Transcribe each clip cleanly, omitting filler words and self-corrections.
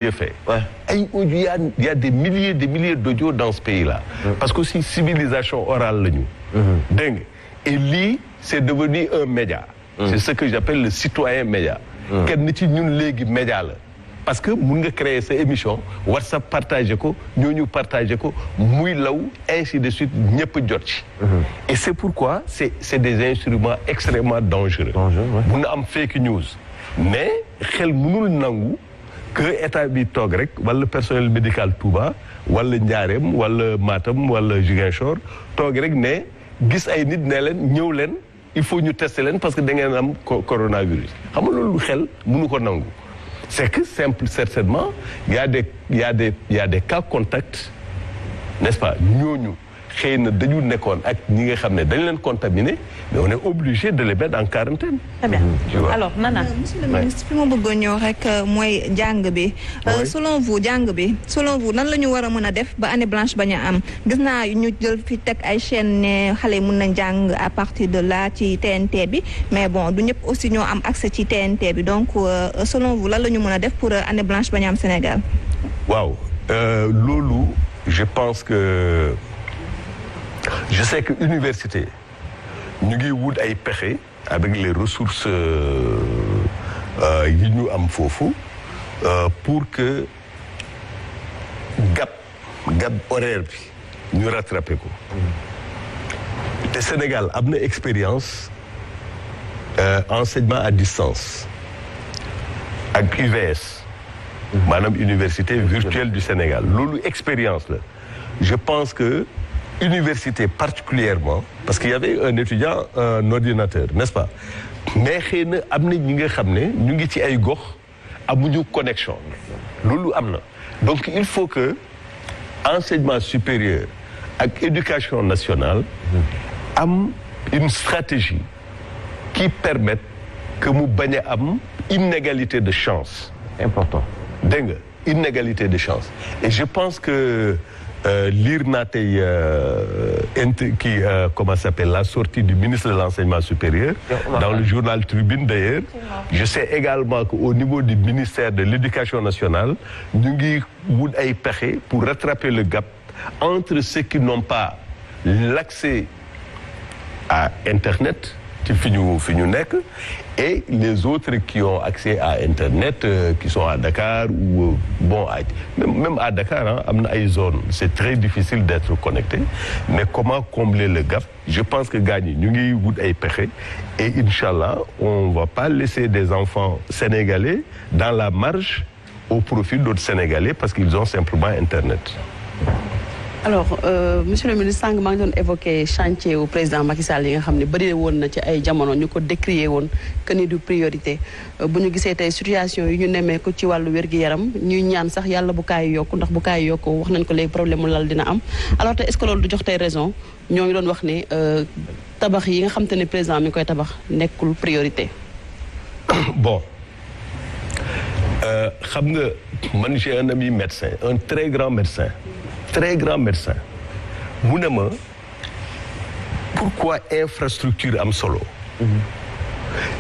fait. Ouais. Il y a des milliers d'audios dans ce pays-là. Parce que aussi civilisation orale la ñu. Dégg et lii c'est devenu un média. C'est ce que j'appelle le citoyen média. Kenn ci ñun léegi média la. Parce que mun nga créer sa émission WhatsApp partagé ko ñooñu partagé ko muy law ainsi de suite ñëpp jot ci. Et c'est pourquoi c'est des instruments extrêmement dangereux. Mun na am fake news mais xel mënul nangu. Que état bi toog rek wala personnel médical Touba wala Njaareem wala Matam wala Ziguinchor toog rek ne gis ay nit ne leen ñëw leen il faut ñu tester leen parce que da ngeen am coronavirus xam nga loolu xel mënu ko nangu. C'est que certainement il y a des cas contacts n'est-ce pas ñooñu xëy na dañu nekkoon ak ñi nga xam ne dañ leen contaminé mais on est obligé de les mettre en quarantaine. Très bien. Alors Nana. Monsieur le ministre fi ma bëggoon ñëw rek mooy jàng bi. selon vous nan la ñu war a mën a def ba année blanche bañ a am gis naa ñu jël fi teg ay chaîne ne xale yi mën nañ jàng à partir de là ci TNT bi mais bon du ñëpp aussi ñoo am accès ci TNT bi donc selon vous lan la ñu mën a def pour année blanche bañ a am Sénégal. waaw loolu je pense que. Je sais que université ñu ngi wut ay pexe avec les ressources yi ñu am foofu pour que gap horaire bi ñu rattraper ko te Sénégal am na expérience enseignement à distance ak UVS maanaam Université virtuelle du Sénégal loolu expérience la je pense que université particulièrement parce qu'il y avait un étudiant un ordinateur n'est-ce pas mais xëy na am na ñi nga xam ne ñu ngi ci ay gox amuñu connexion loolu am na donc il faut que enseignement supérieur ak éducation nationale am une stratégie qui permette que mu bañ a am inégalité de chance important dégg nga inégalité de chance et je pense que lire naa tey comment ça s'appelle la sortie du ministre de l'enseignement supérieur dans le journal Tribune d'ailleurs je sais également qu'au niveau du ministère de l'éducation nationale ñu ngi wut ay pexe pour rattraper le gap entre ceux qui n'ont pas l'accès à Internet ci fi ñu nekk et les autres qui ont accès à Internet qui sont à Dakar ou bon même à Dakar am na ay zones c'est très difficile d'être connecté mais comment combler le gap je pense que gars ñi ñu ngi wut ay pexe et inchallah on va pas laisser des enfants sénégalais dans la marge au profit d'autres Sénégalais parce qu'ils ont simplement Internet. Alors monsieur le ministre sànq maa ngi doon évoqué chantier wu président Macky Sall yi nga xam ne bëri woon na ci ay jamono ñu ko décrier woon que ni du priorité bu ñu gisee tey situation yi ñu nemmee ko ci wàllu wér-gu-yaram ñuy ñaan sax yàlla bu kaay yokku ndax bu kaay yokku wax nañ ko léegi problème mu lal dina am alors te est-ce que loolu du jox tey raison ñoo ngi doon wax ne tabax yi nga xam te ne président mi ngi koy tabax nekkul priorité. Bon xam nga man j'ai un ami médecin un très grand médecin mu ne ma pourquoi infrastructure am solo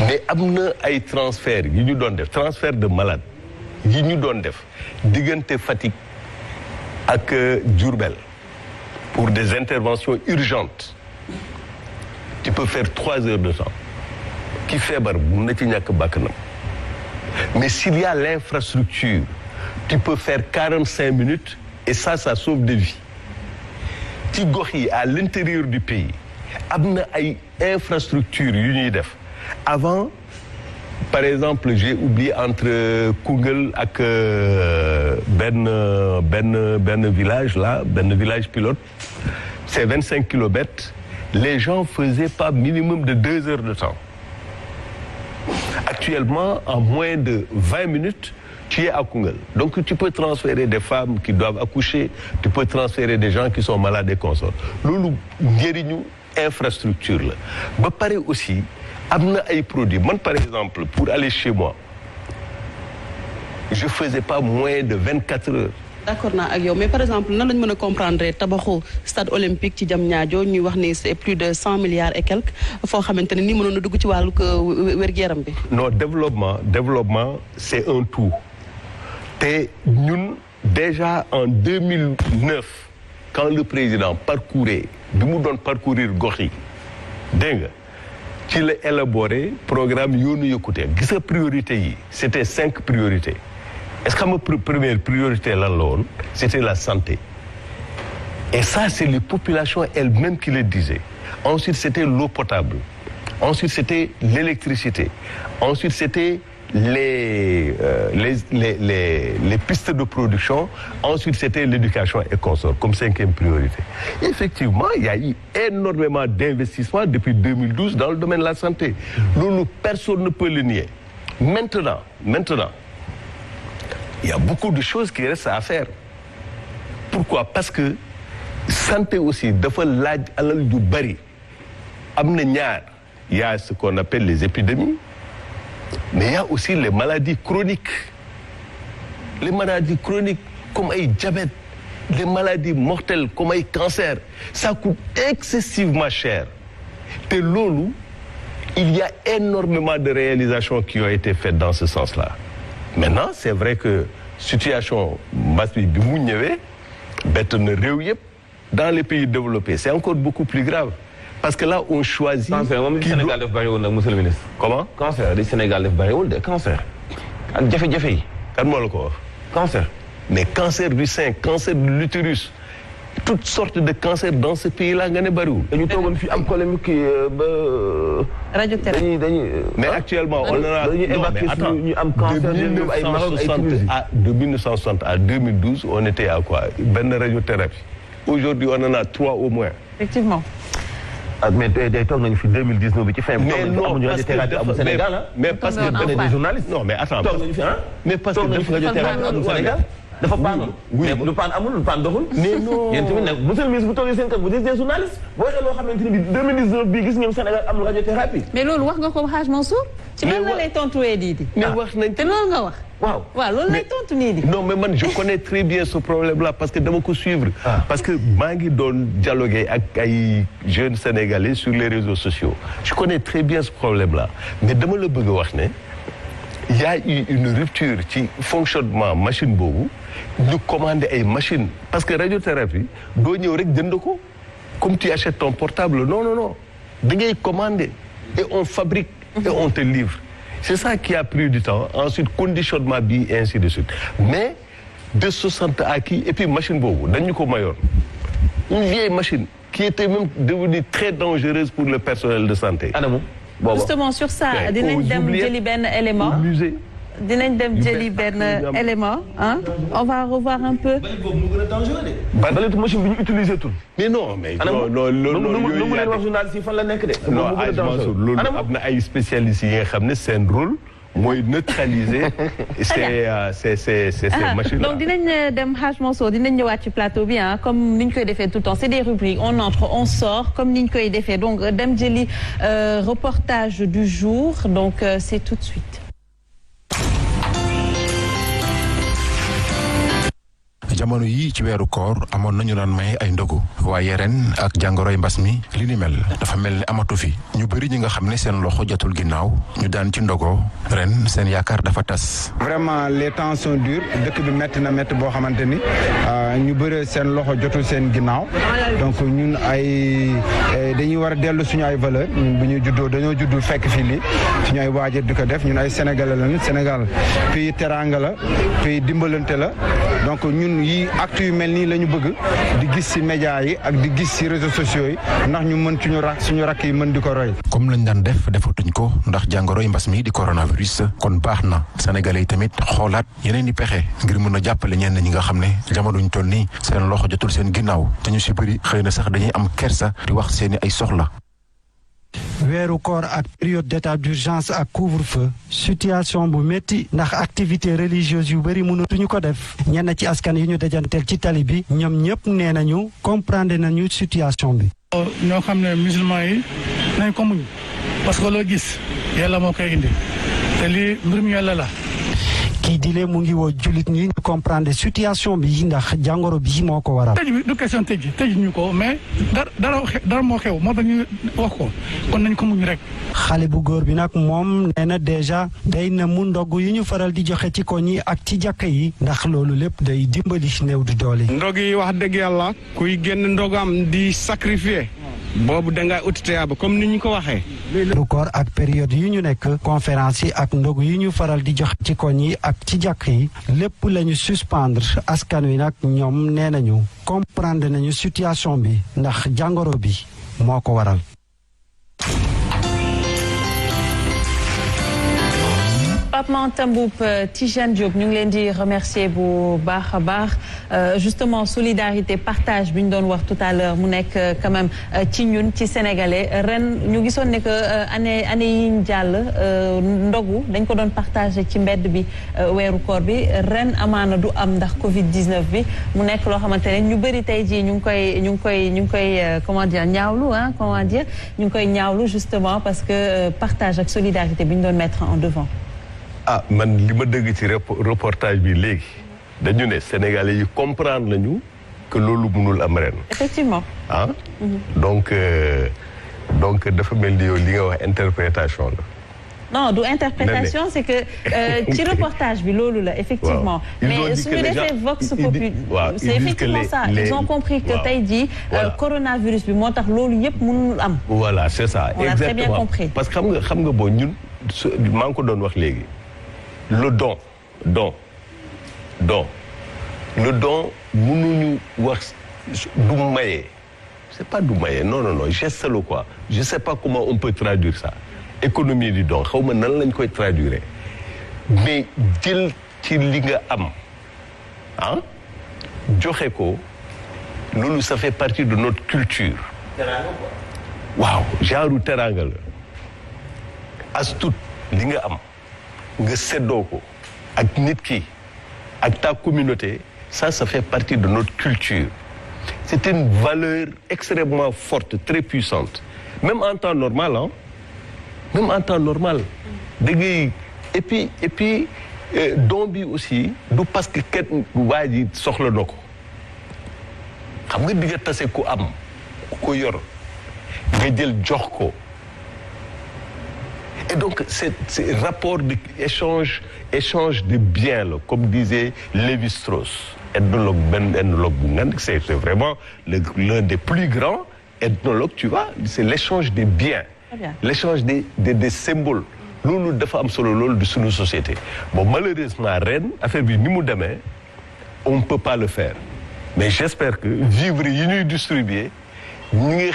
mais am na ay transfert yi ñu doon def transfert de malade yi ñu doon def diggante Fatick ak Diourbel pour des interventions urgentes tu peux faire 3 heures de temps ki feebar mun na ci ñàkk bakkanam mais s'il y a l'infrastructure tu peux faire 45 minutes et ça sauve des vies ci gox yi à l'intérieur du pays am na ay infrastructures yu ñuy def avant par exemple j'ai oublié entre Koungheul ak benn village là benn village pilote c'est 25 kilomètres les gens faisaient pas minimum de 2 heures de temps actuellement en moins de 20 minutes tu es à Koungheul donc tu peux transférer des femmes qui doivent accoucher tu peux transférer des gens qui sont malades et consorts loolu njëriñu infrastructure la ba pare aussi am na ay produits man par exemple pour aller chez moi je faisais pas moins de 24 heures. D'accord naa ak yow mais par exemple nan lañu mën a comprendre tabaxu stade olympique ci Diamniadio ñuy wax ni c'est plus de 100 milliards et quelques foo xamante ne ni mënoon na dugg ci wàllu wér-gu-yaram bi. non développement c'est un tout te ñun déjà en 2009 quand le président parcourait bi mu doon parcourir gox yi dégg nga ci la élaboré programme yoonu yokkute gis nga priorité yi c'était 5 priorités est-ce que xam nga première priorité lan la woon c'était la santé et ça c'est les populations elles-mêmes qui le disaient. Ensuite c'était l'eau potable, ensuite c'était l'électricité, ensuite c'était les pistes de production, ensuite c'était l'éducation et consorts comme 5e priorité. Effectivement, il y a eu énormément d'investissements depuis 2012 dans le domaine de la santé. Loolu personne ne peut le nier. Maintenant, il y a beaucoup de choses qui restent à faire. Pourquoi? Parce que santé aussi dafa laaj alal ju bari. Am na ñaar, il y a ce qu'on appelle les épidémies, mais il y a aussi les maladies chroniques. Les maladies chroniques comme ay diabète, les maladies mortelles comme ay cancer, ça coûte excessivement cher. Te loolu, il y a énormément de réalisations qui ont été faites dans ce sens-là. Maintenant, c'est vrai que situation mbas bi mu ñëwee bett na réew yëpp dans les pays développés, c'est encore beaucoup plus grave. Parce que là, on choisit... Cancer, moom di Sénégal def bariwul nag monsieur le ministre. Comment? Cancer di Sénégal def bariwul de cancer. ak jafe-jafe yi. Kan moo la ko wax? Cancer. Mais cancer du sein, cancer de l'utérus, toutes sortes de cancers dans ce pays-là nga ne bariwul. dañu toogoon fii am problème kii ba... radiothérapie. Mais actuellement, on en a... dañuy évacuer ñu am cancer de 1960 à 2012, on était à quoi? Benn radiothérapie. Aujourd'hui, on en a 3 au moins. Effectivement. Mais day toog nañu fi 2019 bi ci fin. Mais non, parce que amul Sénégal mais parce que des journalistes. Non, mais attends. toog nañu fi mais parce que radiothérapie amul Sénégal. dafa paanoon. mais lu paan amul lu paan doxul. mais non yéen tamit nag monsieur le ministre bu toogee seen kër bu des journalistes boo waxee loo xamante ni bi 2019 bii gis ngeen Sénégal amul radiothérapie. mais loolu wax nga ko Hadj Mansour. ci loolu la lay tontuwee di. mais wax nañ te loolu nga wax. waaw loolu lay tontu nii di. non mais man je connais très bien ce problème-là parce que dama ko suivre. parce que maa ngi doon dialoguer ak ay jeunes sénégalais sur les réseaux sociaux. je connais très bien ce problème-là mais dama la bëgg a wax ne il y a eu une rupture ci fonctionnement machine boobu ñu commander ay machines parce que radiothérapie doo ñëw rek jënd ko comme tu achètes ton portable non da ngay commander et on fabrique et on te livre. C'est ça qui a pris du temps. Ensuite, conditionnement bi et ainsi de suite. Mais de 60 à qui et puis machine boobu dañu ko mayoon une vieille machine qui était même devenue très dangereuse pour le personnel de santé. Anamu. Justement sur ça dinañ dem jëli benn élément. Au musée. Dinañ dem jëli benn élément hein. On va revoir un peu. Balitu machine bi ñu utiliser tout. mais non mais loolu leen wax journaliste yi fan la nekk de. non loolu am na ay spécialistes yi nga xam ne seen rôle mooy neutraliser ces machines là. Donc dinañ dem Hadj Mansour dinañ ñëwaat ci plateau bi comme ni ñu koy defee tout le temps c'est des rubriques on entre on sort comme ni ñu koy defee donc dem jëli reportage du jour donc c'est tout de suite. jamono yi ci weeru koor amoon nañu daan may ay ndogu waaye ren ak jàngoroy mbas mi li ni mel dafa mel ni amatu fi ñu bëri ñi nga xam ne seen loxo jotul ginnaaw ñu daan ci ndogo ren seen yaakaar dafa tas. vraiment les temps sont durs dëkk bi métti na métti boo xamante ni ñu bëri seen loxo jotul seen ginnaaw donc ñun ay dañuy war a dellu suñu ay valeur ñun bu ñu juddoo dañoo juddu fekk fii lii suñu ay waajur di ko def ñun ay sénégalais lañu Sénégal pays teranga la pays dimbalante la donc ñun yi actes yu mel nii la ñu bëgg di gis ci médias yi ak di gis ci réseaux sociaux yi ndax ñu mën suñu rakk yi mën di ko roy. comme lañ daan def defatuñ ko ndax jàngoroy mbas mi di coronavirus kon baax na sénégalais yi tamit xoolaat yeneen i pexe ngir mën a jàppale ñenn ñi nga xam ne jamono ñu toll nii seen loxo jotul seen ginnaaw te ñu ci bëri xëy na sax dañuy am kersa di wax seeni ay soxla. weeru koor ak période d'état d'urgence ak couvre-feu situation bu métti ndax activité religieuse yu bëri mënatuñu ko def ñenn ci askan yi ñu dajanteel ci tali bi ñoom ñëpp nee nañu comprendre nañu situation bi. ñoo xam ne musulman yi nañ ko muñ parce que loo gis yàlla moo koy indi te lii mbirum yàlla la. kii di lee mu ngi woo jullit ñi ñu comprendre situation bi ndax jàngoro bi moo ko waral. tëj bi du question tëj ñu ko mais dara moo xew moo tax ñu wax ko kon nañ ko muñ rek. xale bu góor bi nag moom nee na déjà day na mu ndog yi ñu faral di joxe ci koñ yi ak ci jàkka yi ndax loolu lépp day dimbali néew du doole. ndog yi wax dëgg yàlla kuy génn ndogam di sacrifier boobu dangay uti tiyaaba comme ni ñu ko waxee. lu koor ak période yi ñu nekk conférence yi ak ndog yi ñu faral di joxe ci koñ yi ak ci jàkka yi lépp la ñu suspendre askan wi nag ñoom nee nañu comprendre nañu situation bi ndax jàngoro bi moo ko waral. Pape Matam Mboup, Tijane Diop ñu ngi leen di remercier bu baax a baax justement solidarité partage bi ñu doon wax tout à l'heure mu nekk quand même ci ñun ci sénégalais ren ñu gisoon ne que année yi ñu jàll ndogu dañ ko doon partagé ci mbedd bi weeru koor bi ren amaana du am ndax Covid 19 bi mu nekk loo xamante ne ñu bëri tey jii ñu ngi koy comment dire ñaawlu ñu ngi koy ñaawlu justement parce que partage ak solidarité bi ñu doon mettre en devant. ah man li ma dëgg ci reportage bi léegi dañu ne Sénégalais yi comprendre nañu que loolu mënul am ren. effectivement. ah. donc dafa mel ni yow li nga wax interprétation la. non du interprétation c'est que ci reportage bi loolu la effectivement. mais su ñu defee vox populi. c'est effectivement ça ils ont compris que tey jii. coronavirus bi moo tax loolu yëpp mënul am. voilà c'est ça. on a très bien compris. parce que xam nga boo ñun maa ngi ko doon wax léegi. le don mënuñu wax du maye c'est pas du maye non geste la quoi je sais pas comment on peut traduire ça économie du don xaw ma nan lañ koy traduire mais jël ci li nga am joxe ko loolu ça fait partie de notre culture waaw genre teraanga la as tuut li nga am nga seddoo ko ak nit ki ak ta communauté ça fait partie de notre culture c'est une valeur extrêmement forte très puissante même en temps normal da ngay et puis don bi aussi du parce que kenn waa ji soxla na ko xam nga di nga tase ku am ku ko yor nga jël jox ko. Et donc, c'est rapport d'échange de biens, là, comme disait Lévi-Strauss, ethnologue Bungan, c'est vraiment l'un des plus grands ethnologues, tu vois, c'est l'échange des biens, l'échange des symboles. Loolu dafa am solo loolu de suñu société. Bon, malheureusement, ren, affaire bi ni mu demee, on ne peut pas le faire. Mais j'espère que vivre yi ñuy distribuer, ñi